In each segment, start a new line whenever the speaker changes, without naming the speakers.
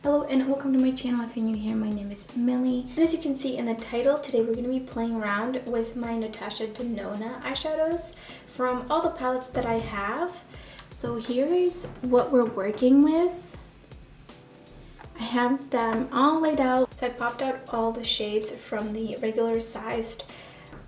Hello and welcome to my channel. If you're new here, my name is Millie. And as you can see in the title, today we're going to be playing around with my Natasha Denona eyeshadows from all the palettes that I have. So here is what we're working with. I have them all laid out. So I popped out all the shades from the regular sized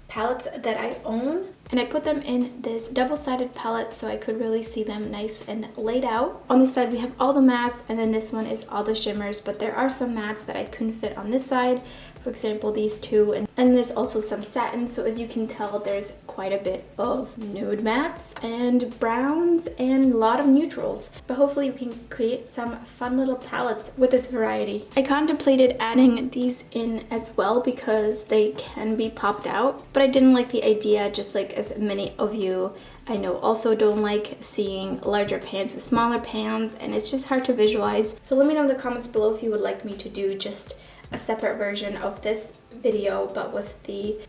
palettes that I own, and I put them in this double-sided palette so I could really see them nice and laid out. On this side we have all the mattes, and then this one is all the shimmers, but there are some mattes that I couldn't fit on this side. For example, these two, and there's also some satin, so as you can tell there's quite a bit of nude mattes and browns and a lot of neutrals. But hopefully you can create some fun little palettes with this variety. I contemplated adding these in as well because they can be popped out, but I didn't like the idea, just like as many of you I know also don't like seeing larger pans with smaller pans, and it's just hard to visualize. So let me know in the comments below if you would like me to do just a separate version of this video, but with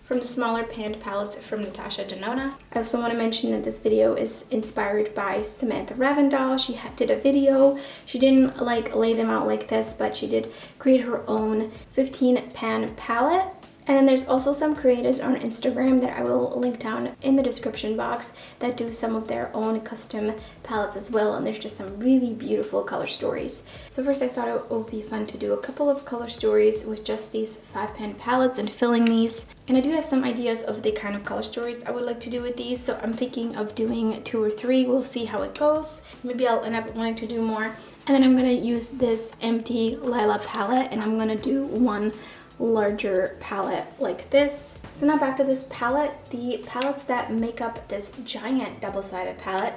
from the smaller panned palettes from Natasha Denona. I also want to mention that this video is inspired by Samantha Ravndal. She did a video. She didn't like lay them out like this, but she did create her own 15 pan palette. And then there's also some creators on Instagram that I will link down in the description box that do some of their own custom palettes as well, and there's just some really beautiful color stories. So first I thought it would be fun to do a couple of color stories with just these 5-pan palettes and filling these. And I do have some ideas of the kind of color stories I would like to do with these, so I'm thinking of doing 2 or 3. We'll see how it goes. Maybe I'll end up wanting to do more. And then I'm going to use this empty Lila palette, and I'm going to do one larger palette like this. So now back to this palette. The palettes that make up this giant double-sided palette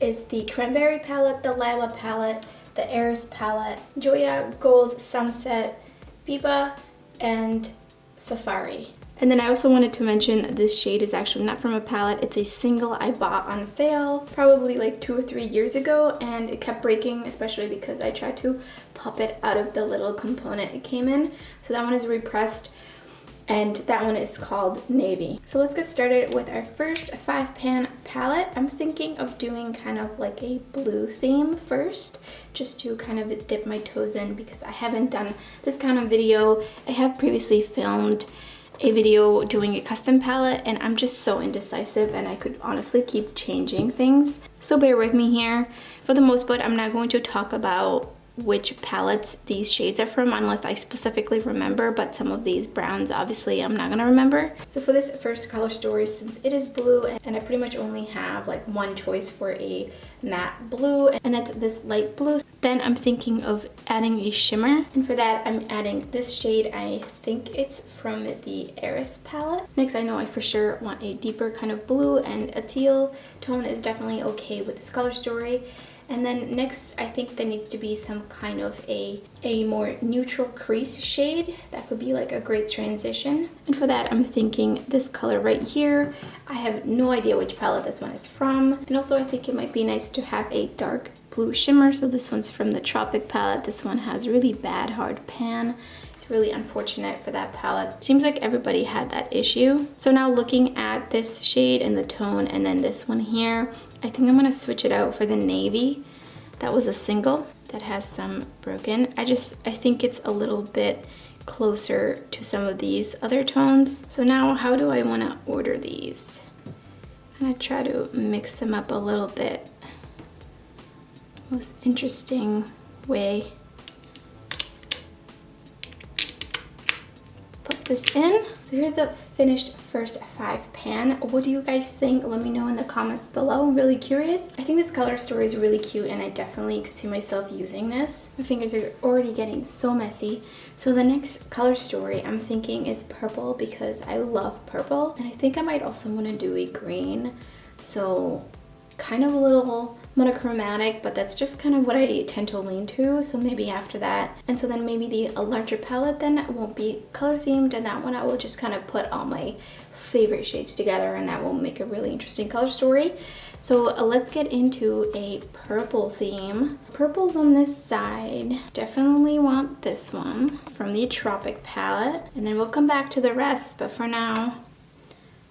is the Cranberry palette, the Lila palette, the Eris palette, Joya Gold Sunset, Biba, and Safari. And then I also wanted to mention this shade is actually not from a palette. It's a single I bought on sale probably like 2 or 3 years ago, and it kept breaking, especially because I tried to pop it out of the little component it came in. So that one is repressed, and that one is called Navy. So let's get started with our first 5-pan palette. I'm thinking of doing kind of like a blue theme first, just to kind of dip my toes in because I haven't done this kind of video. I have previously filmed a video doing a custom palette, and I'm just so indecisive and I could honestly keep changing things. So bear with me here. For the most part, I'm not going to talk about which palettes these shades are from unless I specifically remember, but some of these browns obviously I'm not gonna remember. So for this first color story, since it is blue and I pretty much only have like one choice for a matte blue, and that's this light blue, then I'm thinking of adding a shimmer, and for that I'm adding this shade. I think it's from the Eris palette. Next, I know I for sure want a deeper kind of blue, and a teal tone is definitely okay with this color story. And then next, I think there needs to be some kind of a more neutral crease shade. That could be like a great transition. And for that, I'm thinking this color right here. I have no idea which palette this one is from. And also I think it might be nice to have a dark blue shimmer. So this one's from the Tropic palette. This one has really bad hard pan. It's really unfortunate for that palette. Seems like everybody had that issue. So now looking at this shade and the tone, and then this one here, I think I'm gonna switch it out for the navy. That was a single that has some broken. I think it's a little bit closer to some of these other tones. So now how do I wanna order these? I'm gonna try to mix them up a little bit. Most interesting way. Put this in. So here's the finished first 5-pan. What do you guys think? Let me know in the comments below. I'm really curious. I think this color story is really cute, and I definitely could see myself using this. My fingers are already getting so messy. So the next color story I'm thinking is purple, because I love purple. And I think I might also want to do a green. So kind of a little monochromatic, but that's just kind of what I tend to lean to, so maybe after that. And so then maybe a larger palette then won't be color themed, and that one I will just kind of put all my favorite shades together, and that will make a really interesting color story. So let's get into a purple theme. Purple's on this side. Definitely want this one from the Tropic palette, and then we'll come back to the rest, but for now,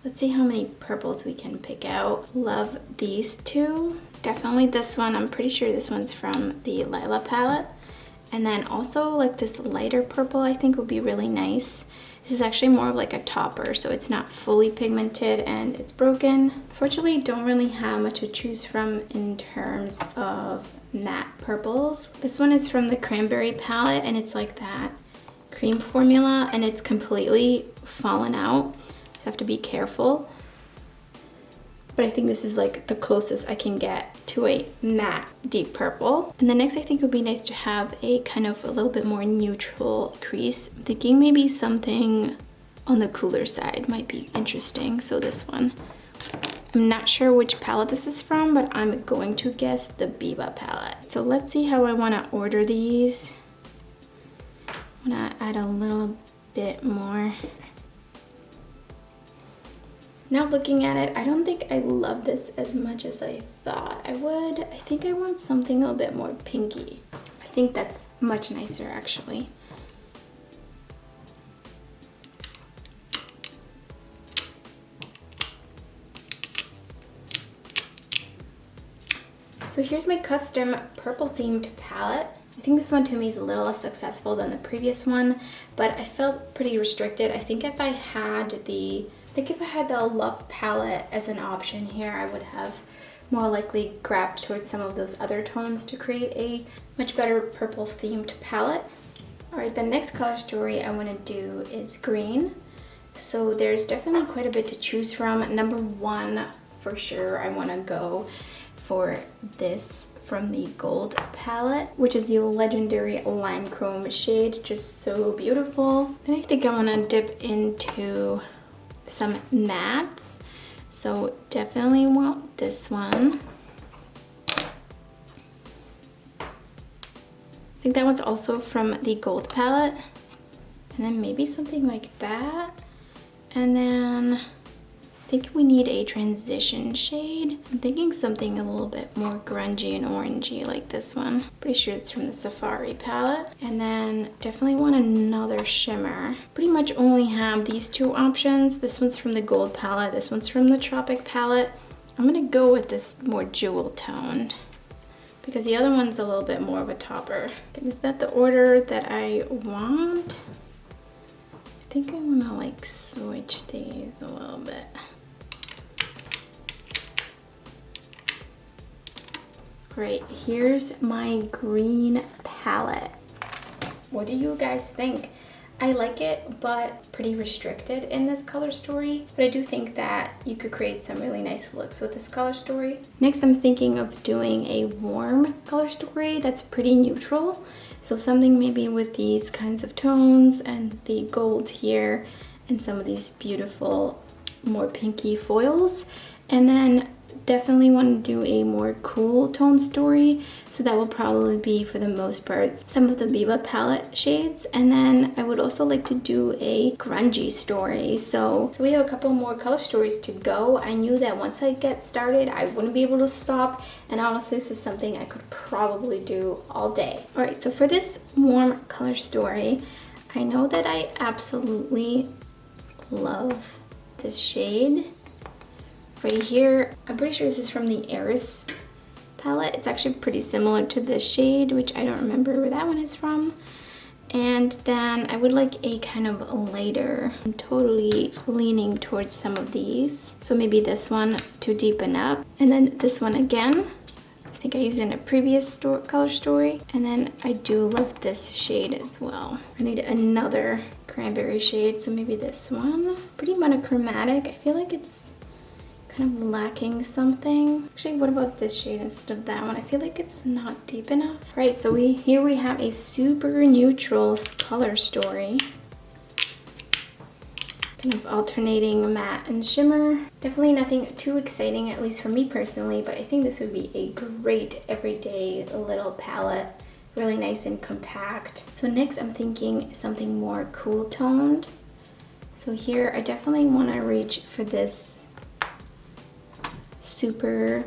let's see how many purples we can pick out. Love these two. Definitely this one. I'm pretty sure this one's from the Lila palette. And then also like this lighter purple I think would be really nice. This is actually more of like a topper, so it's not fully pigmented and it's broken. Unfortunately, don't really have much to choose from in terms of matte purples. This one is from the Cranberry palette and it's like that cream formula and it's completely fallen out. So I have to be careful. But I think this is like the closest I can get to a matte deep purple. And the next I think would be nice to have a kind of a little bit more neutral crease. I'm thinking maybe something on the cooler side might be interesting. So this one. I'm not sure which palette this is from, but I'm going to guess the Biba palette. So let's see how I want to order these. I'm gonna add a little bit more. Now looking at it, I don't think I love this as much as I thought I would. I think I want something a little bit more pinky. I think that's much nicer actually. So here's my custom purple themed palette. I think this one to me is a little less successful than the previous one, but I felt pretty restricted. I think if I had the Love palette as an option here, I would have more likely grabbed towards some of those other tones to create a much better purple themed palette. All right, the next color story I want to do is green. So there's definitely quite a bit to choose from. Number one, for sure, I want to go for this from the Gold palette, which is the legendary Lime Chrome shade, just so beautiful. Then I think I want to dip into some mattes, so definitely want this one. I think that one's also from the Gold palette, and then maybe something like that. And then I think we need a transition shade. I'm thinking something a little bit more grungy and orangey like this one. Pretty sure it's from the Safari palette. And then definitely want another shimmer. Pretty much only have these two options. This one's from the Gold palette, this one's from the Tropic palette. I'm gonna go with this more jewel toned because the other one's a little bit more of a topper. Is that the order that I want? I think I wanna like switch these a little bit. Great, here's my green palette. What do you guys think? I like it, but pretty restricted in this color story. But I do think that you could create some really nice looks with this color story. Next, I'm thinking of doing a warm color story that's pretty neutral. So something maybe with these kinds of tones and the gold here and some of these beautiful, more pinky foils. And then definitely want to do a more cool tone story, so that will probably be for the most part some of the Biba palette shades. And then I would also like to do a grungy story, so we have a couple more color stories to go. I knew that once I get started I wouldn't be able to stop, and honestly this is something I could probably do all day. All right, so for this warm color story, I know that I absolutely love this shade right here. I'm pretty sure this is from the Eris palette. It's actually pretty similar to this shade, which I don't remember where that one is from. And then I would like a kind of lighter. I'm totally leaning towards some of these. So maybe this one to deepen up. And then this one again. I think I used it in a previous color story. And then I do love this shade as well. I need another cranberry shade, so maybe this one. Pretty monochromatic. I feel like it's kind of lacking something. Actually, what about this shade instead of that one? I feel like it's not deep enough. Right, so here we have a super neutral color story. Kind of alternating matte and shimmer. Definitely nothing too exciting, at least for me personally, but I think this would be a great everyday little palette. Really nice and compact. So next I'm thinking something more cool toned. So here I definitely want to reach for this super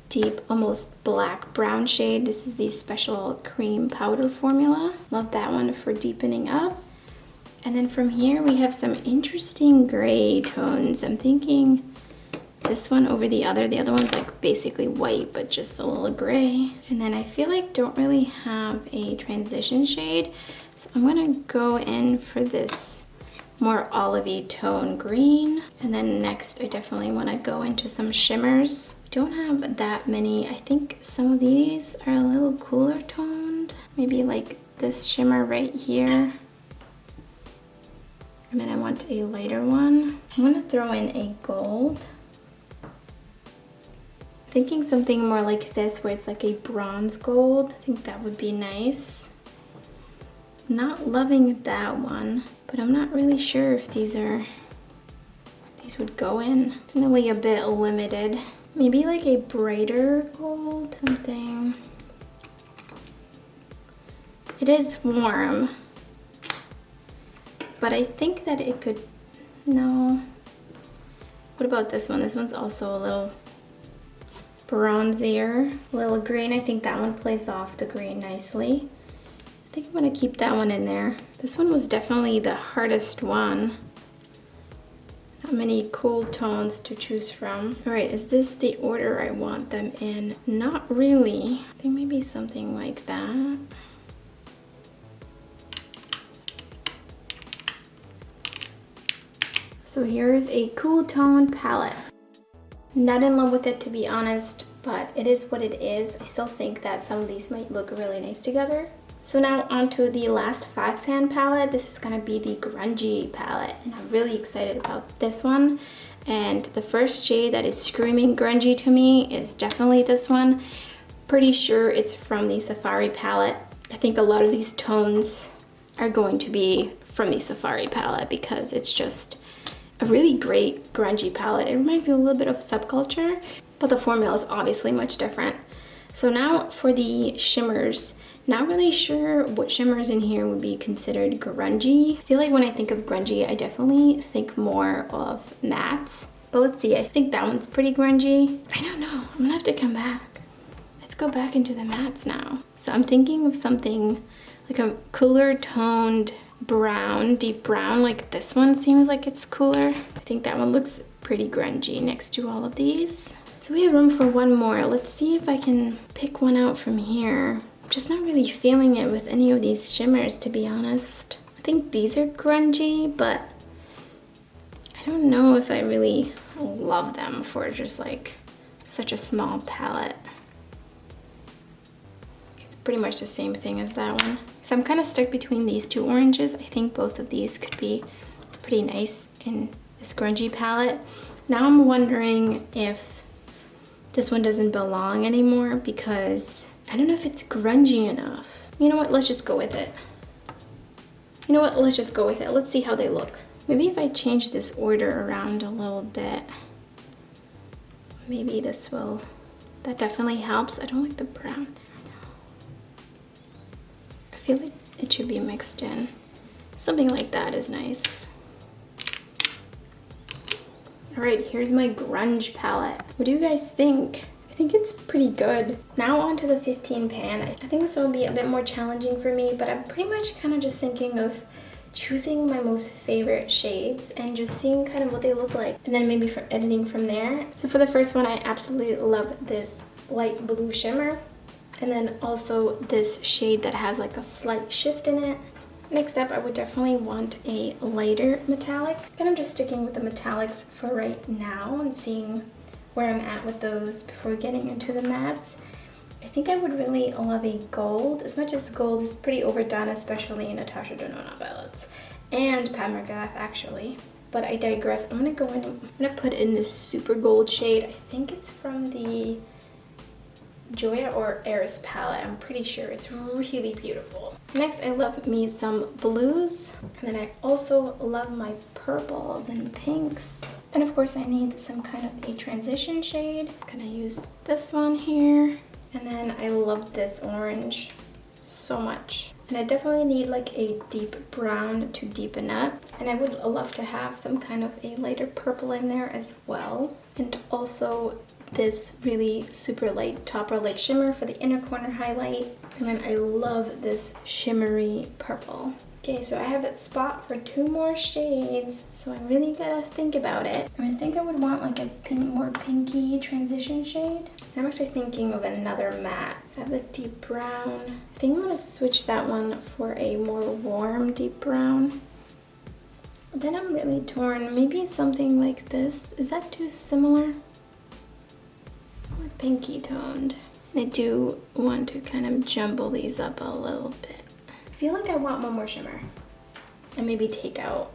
deep, almost black brown shade. This is the Special Cream Powder formula. Love that one for deepening up. And then from here we have some interesting gray tones. I'm thinking this one over the other. The other one's like basically white, but just a little gray. And then I feel like don't really have a transition shade. So I'm gonna go in for this more olivey tone green. And then next I definitely wanna go into some shimmers. I don't have that many. I think some of these are a little cooler toned. Maybe like this shimmer right here. And then I want a lighter one. I'm gonna throw in a gold. Thinking something more like this where it's like a bronze gold. I think that would be nice. Not loving that one, but I'm not really sure if these would go in. Definitely a bit limited. Maybe like a brighter gold, something. It is warm, but I think that it could, no. What about this one? This one's also a little bronzier, a little green. I think that one plays off the green nicely. I think I'm gonna keep that one in there. This one was definitely the hardest one. Not many cool tones to choose from. All right, is this the order I want them in? Not really. I think maybe something like that. So here's a cool tone palette. Not in love with it, to be honest, but it is what it is. I still think that some of these might look really nice together. So now onto the last 5-pan palette. This is gonna be the Grungy palette, and I'm really excited about this one. And the first shade that is screaming grungy to me is definitely this one. Pretty sure it's from the Safari palette. I think a lot of these tones are going to be from the Safari palette because it's just a really great grungy palette. It reminds me a little bit of Subculture, but the formula is obviously much different. So now for the shimmers. Not really sure what shimmers in here would be considered grungy. I feel like when I think of grungy, I definitely think more of mattes. But let's see, I think that one's pretty grungy. I don't know, I'm gonna have to come back. Let's go back into the mattes now. So I'm thinking of something like a cooler toned brown, deep brown, like this one seems like it's cooler. I think that one looks pretty grungy next to all of these. So we have room for one more. Let's see if I can pick one out from here. I'm just not really feeling it with any of these shimmers, to be honest. I think these are grungy, but I don't know if I really love them for just like such a small palette. It's pretty much the same thing as that one. So I'm kind of stuck between these two oranges. I think both of these could be pretty nice in this grungy palette. Now I'm wondering if this one doesn't belong anymore because I don't know if it's grungy enough. You know what, let's just go with it. You know what, let's just go with it. Let's see how they look. Maybe if I change this order around a little bit, maybe this will, that definitely helps. I don't like the brown there, no. I feel like it should be mixed in. Something like that is nice. All right, here's my grunge palette. What do you guys think? I think it's pretty good. Now on to the 15 pan. I think this will be a bit more challenging for me, but I'm pretty much kind of just thinking of choosing my most favorite shades and just seeing kind of what they look like, and then maybe for editing from there. So for the first one, I absolutely love this light blue shimmer, and then also this shade that has like a slight shift in it. Next up, I would definitely want a lighter metallic. And I'm just sticking with the metallics for right now and seeing where I'm at with those before getting into the mattes. I think I would really love a gold, as much as gold is pretty overdone, especially in Natasha Denona palettes and Pat McGrath actually. But I digress. I'm gonna put in this super gold shade. I think it's from the Joya or Eris palette. I'm pretty sure it's really beautiful. Next, I love me some blues, and then I also love my purples and pinks. And of course I need some kind of a transition shade. I'm gonna use this one here. And then I love this orange so much. And I definitely need like a deep brown to deepen up. And I would love to have some kind of a lighter purple in there as well. And also this really super light topper like shimmer for the inner corner highlight. And then I love this shimmery purple. Okay, so I have a spot for 2 more shades, so I really gotta think about it. I think I would want like a more pinky transition shade. I'm actually thinking of another matte. I have the deep brown. I think I'm gonna switch that one for a more warm deep brown. But then I'm really torn. Maybe something like this. Is that too similar? More pinky toned. And I do want to kind of jumble these up a little bit. I feel like I want one more shimmer and maybe take out.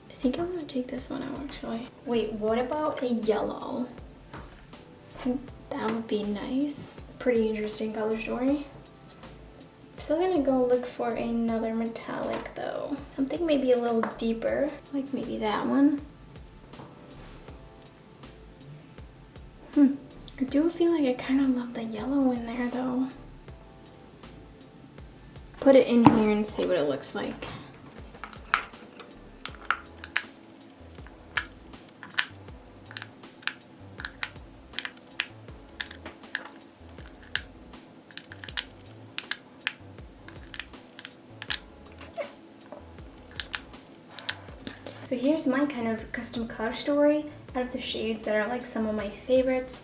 I think I'm gonna take this one out actually. Wait, what about a yellow? I think that would be nice. Pretty interesting color story. I'm still gonna go look for another metallic though. Something maybe a little deeper, like maybe that one. I do feel like I kind of love the yellow in there though. Put it in here and see what it looks like. So here's my kind of custom color story out of the shades that are like some of my favorites.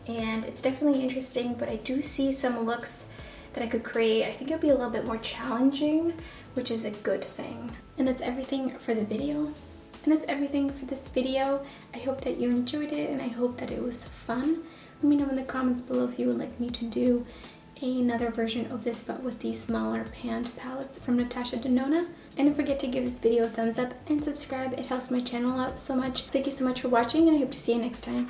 And it's definitely interesting, but I do see some looks that I could create. I think it'll be a little bit more challenging, which is a good thing. And that's everything for the video. And that's everything for this video. I hope that you enjoyed it and I hope that it was fun. Let me know in the comments below if you would like me to do another version of this but with these smaller panned palettes from Natasha Denona. And don't forget to give this video a thumbs up and subscribe. It helps my channel out so much. Thank you so much for watching and I hope to see you next time.